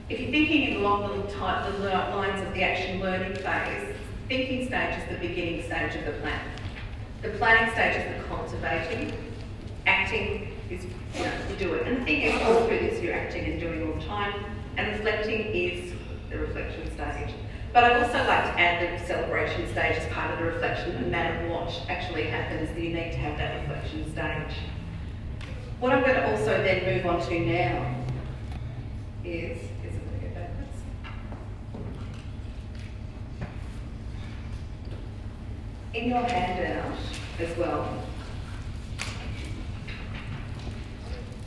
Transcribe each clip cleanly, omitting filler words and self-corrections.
If you're thinking along the lines of the action learning phase, thinking stage is the beginning stage of the plan. The planning stage is the cultivating. Acting is, you do it. And the thing is, all through this you're acting and doing all the time. And reflecting is the reflection stage. But I'd also like to add the celebration stage as part of the reflection. No matter what actually happens, you need to have that reflection stage. What I'm going to also then move on to now is I'm going to go backwards. In your handout as well,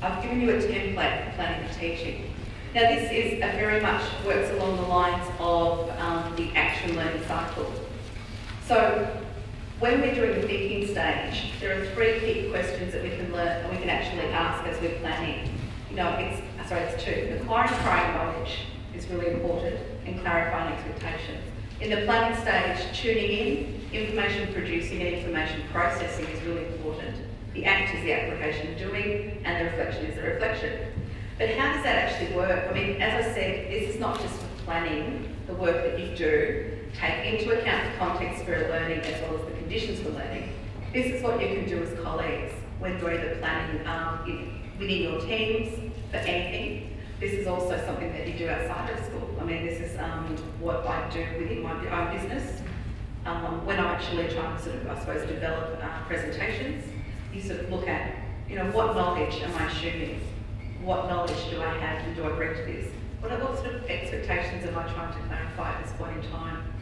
I've given you a template for planning and teaching. Now this is very much works along the lines of the action learning cycle. So when we're doing the thinking stage, there are 3 key questions that we can learn and we can actually ask as we're planning. It's 2. Acquiring prior knowledge is really important and clarifying expectations. In the planning stage, tuning in, information producing and information processing is really important. The act is the application doing and the reflection is the reflection. But how does that actually work? I mean, as I said, this is not just for planning, the work that you do, take into account the context for learning as well as the conditions for learning. This is what you can do as colleagues when doing the planning within your teams for anything. This is also something that you do outside of school. I mean, this is what I do within my own business. When I'm actually trying to sort of, I suppose, develop presentations, you sort of look at, what knowledge am I assuming? What knowledge do I have and do I bring to this? What sort of expectations am I trying to clarify at this point in time?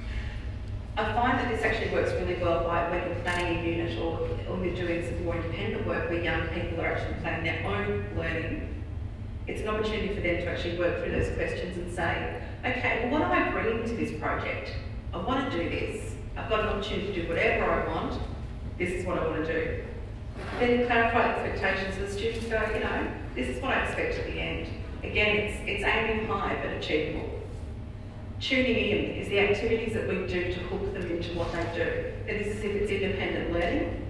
I find that this actually works really well when you're planning a unit or you're doing some more independent work where young people are actually planning their own learning. It's an opportunity for them to actually work through those questions and say, okay, well, what am I bringing to this project? I want to do this. I've got an opportunity to do whatever I want. This is what I want to do. Then clarify expectations so the students go, this is what I expect at the end. Again, it's aiming high but achievable. Tuning in is the activities that we do to hook them into what they do. And this is if it's independent learning.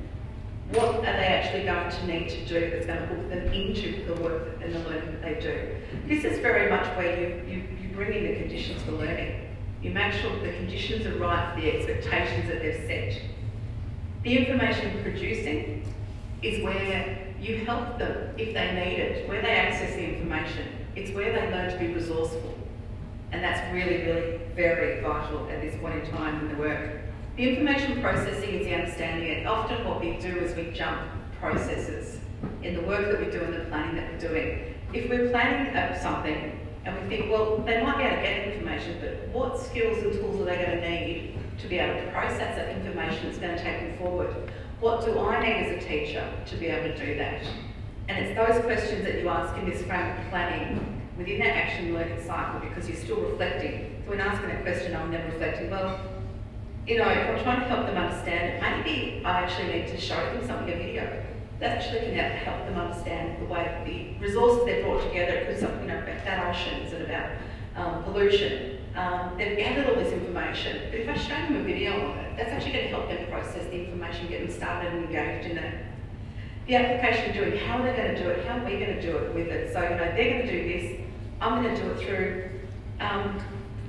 What are they actually going to need to do that's going to hook them into the work and the learning that they do? This is very much where you bring in the conditions for learning. You make sure that the conditions are right for the expectations that they've set. The information producing is where you help them if they need it, where they access the information. It's where they learn to be resourceful. And that's really, really very vital at this point in time in the work. The information processing is the understanding it. Often what we do is we jump processes in the work that we do and the planning that we're doing. If we're planning something and we think, well, they might be able to get information, but what skills and tools are they going to need to be able to process that information that's going to take them forward? What do I need as a teacher to be able to do that? And it's those questions that you ask in this frame of planning within that action learning cycle because you're still reflecting. So when asking that question, I'm never reflecting, well, if I'm trying to help them understand it, maybe I actually need to show them something, a video. That actually can help them understand the way that the resources they've brought together, because about that ocean, is it about pollution? They've gathered all this information, but if I show them a video of it, that's actually going to help them process the information, get them started and engaged in that. The application of doing, how are they going to do it? How are we going to do it with it? So, they're going to do this, I'm going to do it through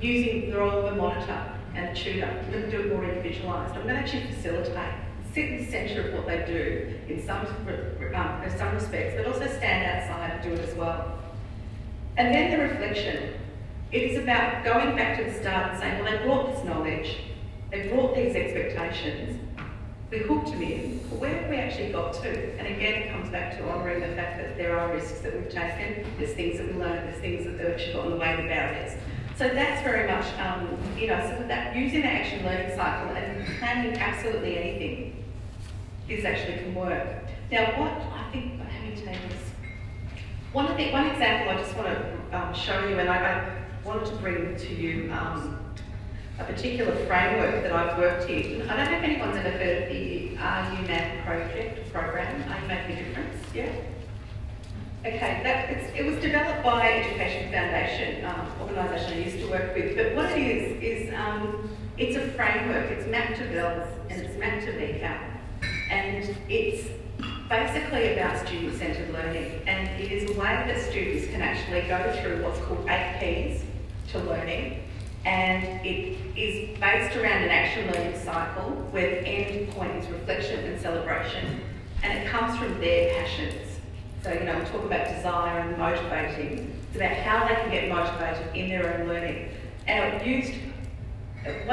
using the role of a monitor and a tutor. I'm going to do it more individualised. I'm going to actually facilitate, sit in the centre of what they do in some respects, but also stand outside and do it as well. And then the reflection. It is about going back to the start and saying, well, they brought this knowledge, they brought these expectations, we hooked them in, but where have we actually got to? And again, it comes back to honouring the fact that there are risks that we've taken, there's things that we learned, there's things that have actually got in the way of the barriers. So that's very much, so that using the action learning cycle and planning absolutely anything, this actually can work. Now, what I think, having taken this, one example I just want to show you, and I wanted to bring to you a particular framework that I've worked in. I don't know if anyone's ever heard of the Are You Mad program, Are You Making a Difference? Yeah? Okay, it was developed by Education Foundation, organisation I used to work with, but what it is it's a framework, it's mapped to VELS and it's mapped to VCAP, and it's basically about student-centred learning, and it is a way that students can actually go through what's called 8 Ps. to learning, and it is based around an action learning cycle where the end point is reflection and celebration, and it comes from their passions. So, you know, we talk about desire and motivating. It's about how they can get motivated in their own learning. And it used, at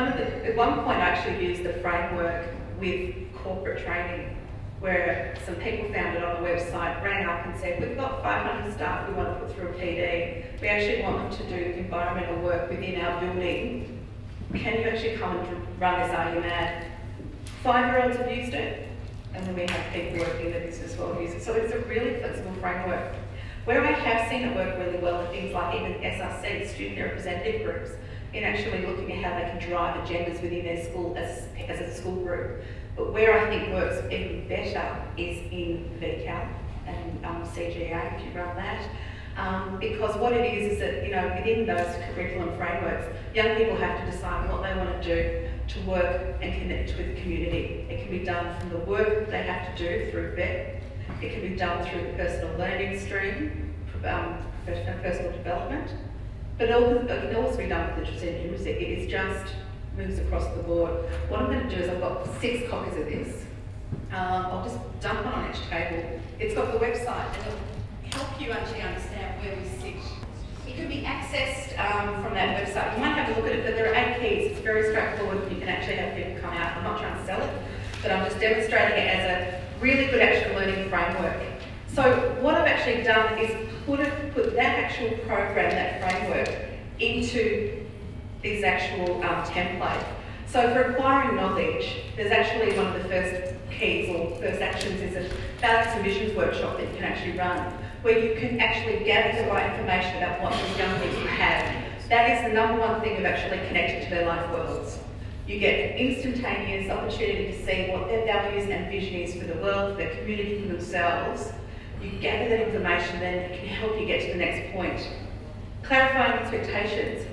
one point I actually used the framework with corporate training, where some people found it on the website, rang up and said, we've got 500 staff we want to put through a PD. We actually want them to do environmental work within our building. Can you actually come and run this? Are you mad? 5-year-olds have used it, and then we have people working in the business world use it. So it's a really flexible framework. Where I have seen it work really well are things like even SRC, student representative groups, in actually looking at how they can drive agendas within their school as a school group. But where I think works even better is in VCAL and CGA, if you run that. Because what it is that, you know, within those curriculum frameworks, young people have to decide what they want to do to work and connect with the community. It can be done from the work they have to do through VET. It can be done through the personal learning stream, personal development. But it can also be done with literacy and numeracy. It is just moves across the board. What I'm going to do is I've got 6 copies of this. I'll just dump one on each table. It's got the website and it'll help you actually understand where we sit. It can be accessed from that website. You might have a look at it, but there are 8 keys. It's very straightforward. You can actually have people come out. I'm not trying to sell it, but I'm just demonstrating it as a really good action learning framework. So what I've actually done is put that actual program, that framework, into this actual template. So for acquiring knowledge, there's actually one of the first keys or first actions is a values and visions workshop that you can actually run, where you can actually gather the right information about what these young people have. That is the #1 thing of actually connecting to their life worlds. You get an instantaneous opportunity to see what their values and vision is for the world, for their community, for themselves. You gather that information, then it can help you get to the next point. Clarifying expectations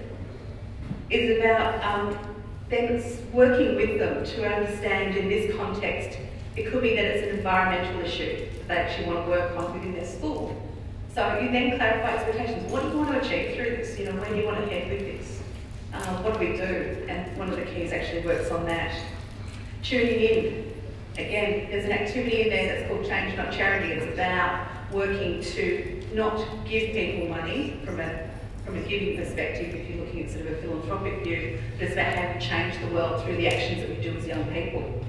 is about them working with them to understand in this context. It could be that it's an environmental issue that they actually want to work on within their school. So you then clarify expectations. What do you want to achieve through this? You know, where do you want to head with this? What do we do? And one of the keys actually works on that. Tuning in. Again, there's an activity in there that's called Change Not Charity. It's about working to not give people money from a giving perspective, if you're looking at sort of a philanthropic view, but it's about how we change the world through the actions that we do as young people.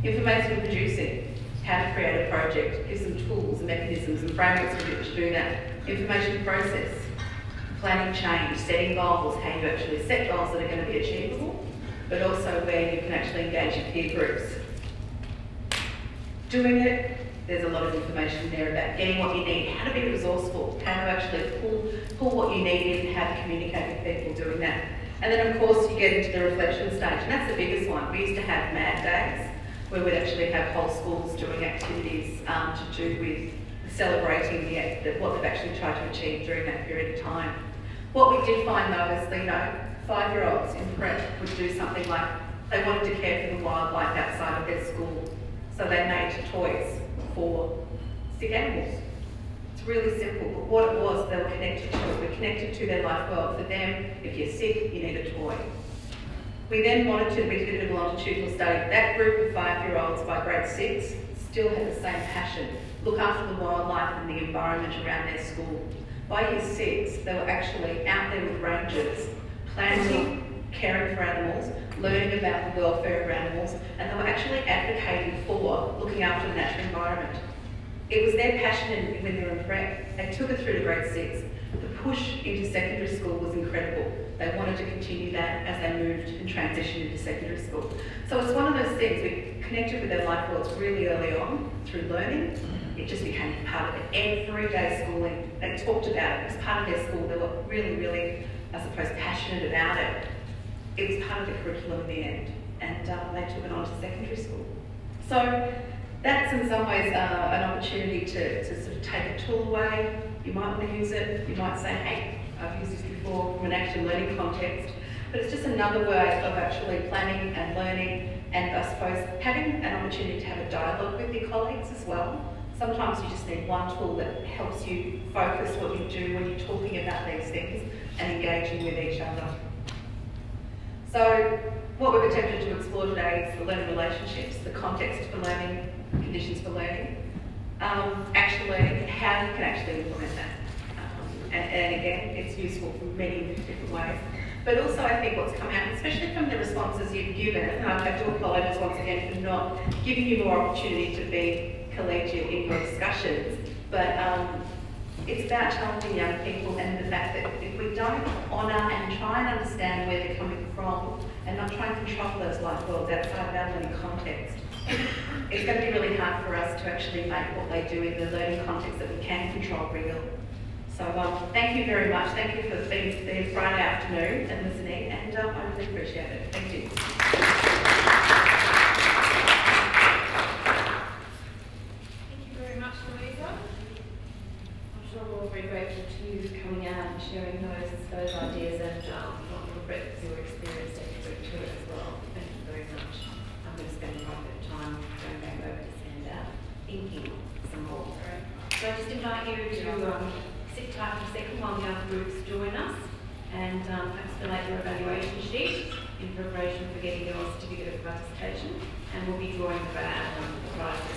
Information producing, how to create a project, gives them tools and mechanisms and frameworks for which to do that. Information process, planning change, setting goals, how you actually set goals that are going to be achievable, but also where you can actually engage your peer groups. Doing it, there's a lot of information there about getting what you need, how to be resourceful, how to actually pull what you need in, how to communicate with people doing that. And then of course you get into the reflection stage, and that's the biggest one. We used to have mad days where we'd actually have whole schools doing activities to do with celebrating what they've actually tried to achieve during that period of time. What we did find though is, you know, 5-year-olds in prep would do something like they wanted to care for the wildlife outside of their school, so they made toys for sick animals. It's really simple, but what it was, they were connected to it. We're connected to their life world. For them, if you're sick, you need a toy. We then monitored, we did a bit of a longitudinal study. That group of 5-year-olds by grade 6 still had the same passion, look after the wildlife and the environment around their school. By year 6, they were actually out there with rangers, planting, caring for animals, learning about the welfare of animals, and they were actually advocating for looking after the natural environment. It was their passion when they were in prep. They took it through to grade 6. The push into secondary school was incredible. They wanted to continue that as they moved and transitioned into secondary school. So it's one of those things, we connected with their life worlds really early on through learning. It just became part of their everyday schooling. They talked about it. It was part of their school. They were really, really, I suppose, passionate about it. It was part of the curriculum in the end, and they took it on to secondary school. So that's in some ways an opportunity to sort of take a tool away. You might want to use it. You might say, hey, I've used this before from an action learning context, but it's just another way of actually planning and learning, and I suppose having an opportunity to have a dialogue with your colleagues as well. Sometimes you just need one tool that helps you focus what you do when you're talking about these things and engaging with each other. So what we've attempted to explore today is the learning relationships, the context for learning, conditions for learning, action learning, how you can actually implement that. And again, it's useful for many different ways. But also I think what's come out, especially from the responses you've given, and I have to apologise once again for not giving you more opportunity to be collegial in your discussions, but it's about challenging young people and the fact that if we don't honour and try and understand where they're coming from and not try and control those life worlds outside of our learning context, it's going to be really hard for us to actually make what they do in the learning context that we can control real. So thank you very much. Thank you for being there Friday afternoon and listening, and I really appreciate it. Thank you. Thank you very much, Louisa. I'm sure we're all very grateful to you coming out and sharing those ideas and the breadth of your experience that you bring to it as well. Thank you very much. I'm going to spend quite a bit of time going back over this handout, thinking some more. So I just invite you to sit tight for a second while the other groups join us, and perhaps fill out your evaluation sheet in preparation for getting your certificate of participation, and we'll be drawing the prizes